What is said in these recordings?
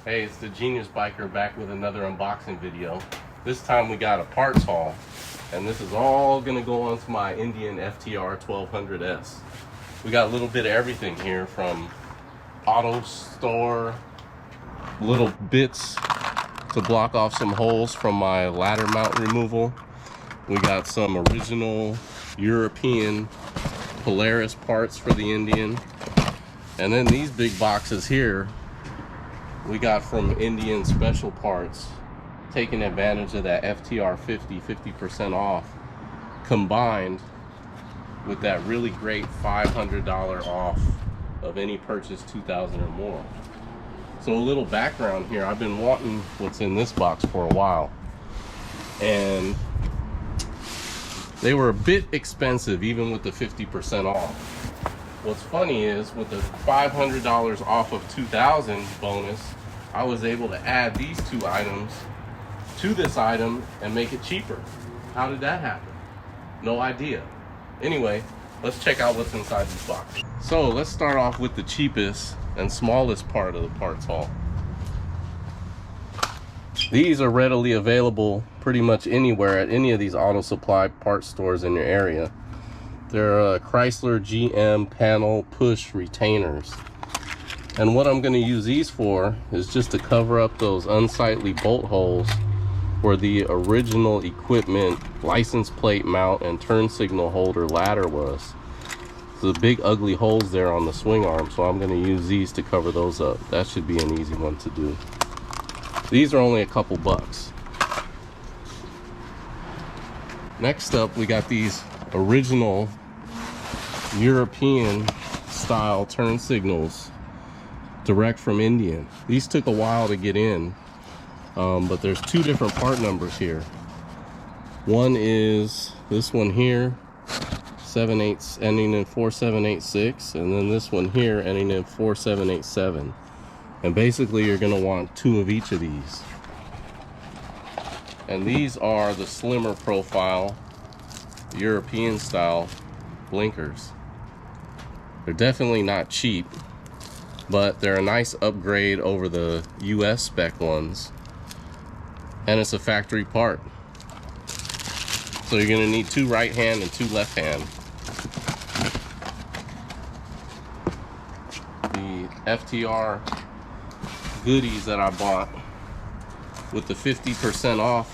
Hey, it's the Genius Biker back with another unboxing video. This time we got a parts haul, and this is all gonna go onto my Indian FTR 1200S. We got a little bit of everything here, from auto store, little bits to block off some holes from my ladder mount removal. We got some original European Polaris parts for the Indian. And then these big boxes here, we got from Indian Special Parts, taking advantage of that FTR 50% off, combined with that really great $500 off of any purchase 2,000 or more. So a little background here, I've been wanting what's in this box for a while, and they were a bit expensive even with the 50% off. What's funny is, with the $500 off of 2,000 bonus, I was able to add these two items to this item and make it cheaper. How did that happen? No idea. Anyway, let's check out what's inside this box. So let's start off with the cheapest and smallest part of the parts haul. These are readily available pretty much anywhere at any of these auto supply parts stores in your area. They're Chrysler GM panel push retainers. And what I'm going to use these for is just to cover up those unsightly bolt holes where the original equipment license plate mount and turn signal holder ladder was. So the big ugly holes there on the swing arm, so I'm going to use these to cover those up. That should be an easy one to do. These are only a couple bucks. Next up, we got these original European style turn signals, direct from Indian. These took a while to get in, but there's two different part numbers here. One is this one here, 7/8 ending in 4786, and then this one here ending in 4787. And basically you're going to want two of each of these. And these are the slimmer profile European style blinkers. They're definitely not cheap, but they're a nice upgrade over the US spec ones, and it's a factory part. So you're gonna need two right hand and two left hand. The FTR goodies that I bought with the 50% off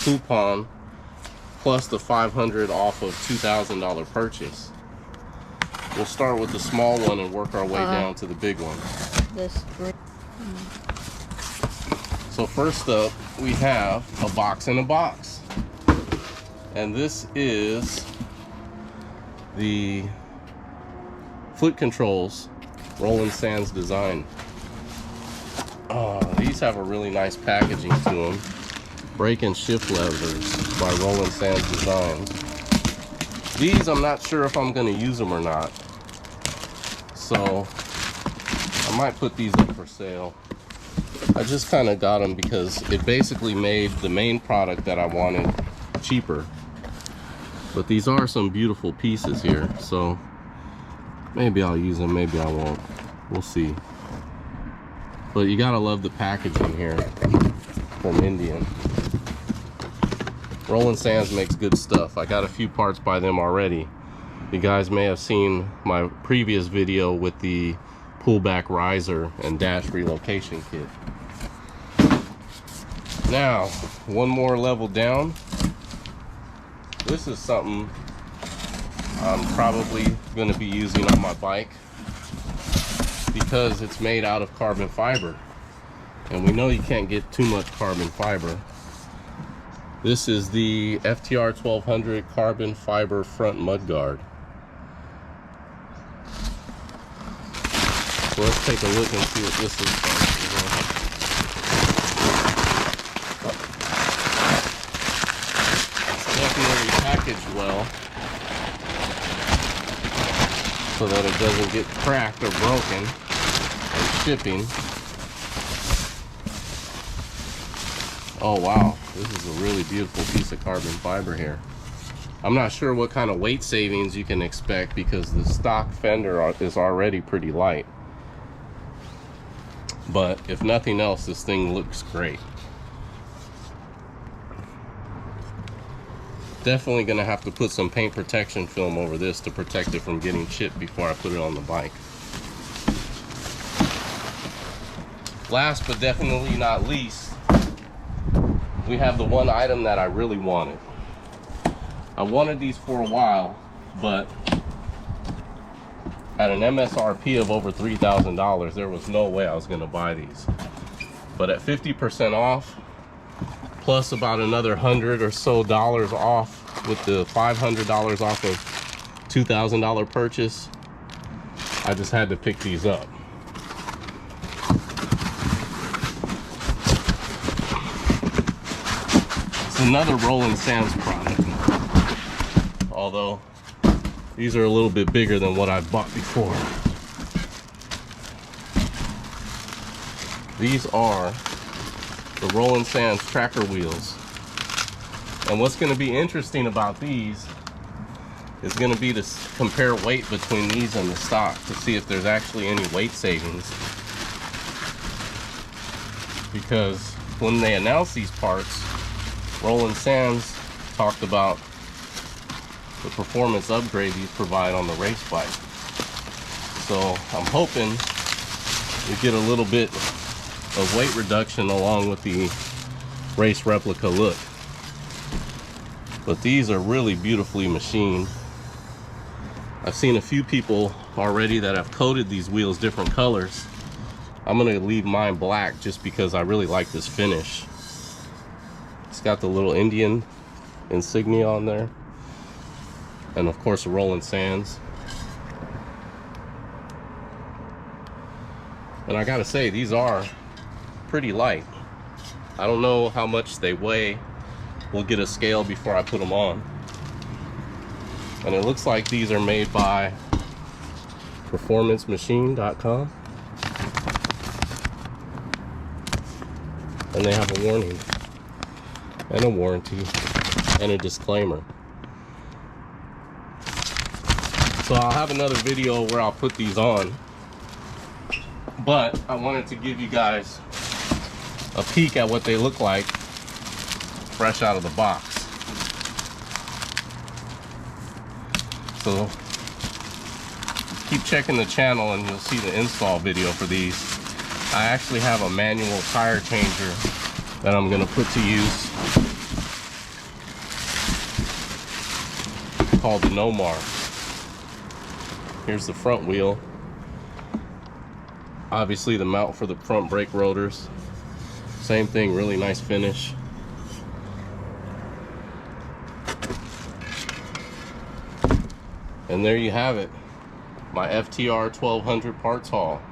coupon plus the $500 off of $2,000 purchase. We'll start with the small one and work our way down to the big one. So first up, we have a box in a box. And this is the foot controls, Roland Sands design. These have a really nice packaging to them. Brake and shift levers by Roland Sands Designs. These, I'm not sure if I'm going to use them or not, so I might put these up for sale. I just kind of got them because it basically made the main product that I wanted cheaper. But these are some beautiful pieces here, so maybe I'll use them, maybe I won't. We'll see. But you gotta love the packaging here from Indian. Roland Sands makes good stuff. I got a few parts by them already. You guys may have seen my previous video with the pullback riser and dash relocation kit. Now, one more level down. This is something I'm probably going to be using on my bike because it's made out of carbon fiber, and we know you can't get too much carbon fiber. This is the FTR 1200 carbon fiber front mudguard. So let's take a look and see what this is. Definitely packaged well, so that it doesn't get cracked or broken in shipping. Oh wow, this is a really beautiful piece of carbon fiber here. I'm not sure what kind of weight savings you can expect because the stock fender is already pretty light. but if nothing else, this thing looks great. Definitely gonna have to put some paint protection film over this to protect it from getting chipped before I put it on the bike. Last but definitely not least, we have the one item that I really wanted. I wanted these for a while, but at an MSRP of over $3,000, there was no way I was gonna buy these. But at 50% off, plus about another $100 or so off with the $500 off of $2,000 purchase, I just had to pick these up. It's another Rolling Sands product, although these are a little bit bigger than what I've bought before. These are the Rolling Sands tracker wheels. And what's going to be interesting about these is going to be to compare weight between these and the stock to see if there's actually any weight savings. Because when they announced these parts, Rolling Sands talked about the performance upgrade these provide on the race bike. So I'm hoping we get a little bit of weight reduction along with the race replica look. But these are really beautifully machined. I've seen a few people already that have coated these wheels different colors. I'm gonna leave mine black just because I really like this finish. It's got the little Indian insignia on there, and of course the Rolling Sands. And I gotta say, these are pretty light. I don't know how much they weigh. We'll get a scale before I put them on. And it looks like these are made by performancemachine.com. And they have a warning and a warranty and a disclaimer. So I'll have another video where I'll put these on, but I wanted to give you guys a peek at what they look like fresh out of the box. So keep checking the channel and you'll see the install video for these. I actually have a manual tire changer that I'm gonna put to use called the Nomar. Here's the front wheel. Obviously the mount for the front brake rotors. Same thing, really nice finish. And there you have it, my FTR 1200 parts haul.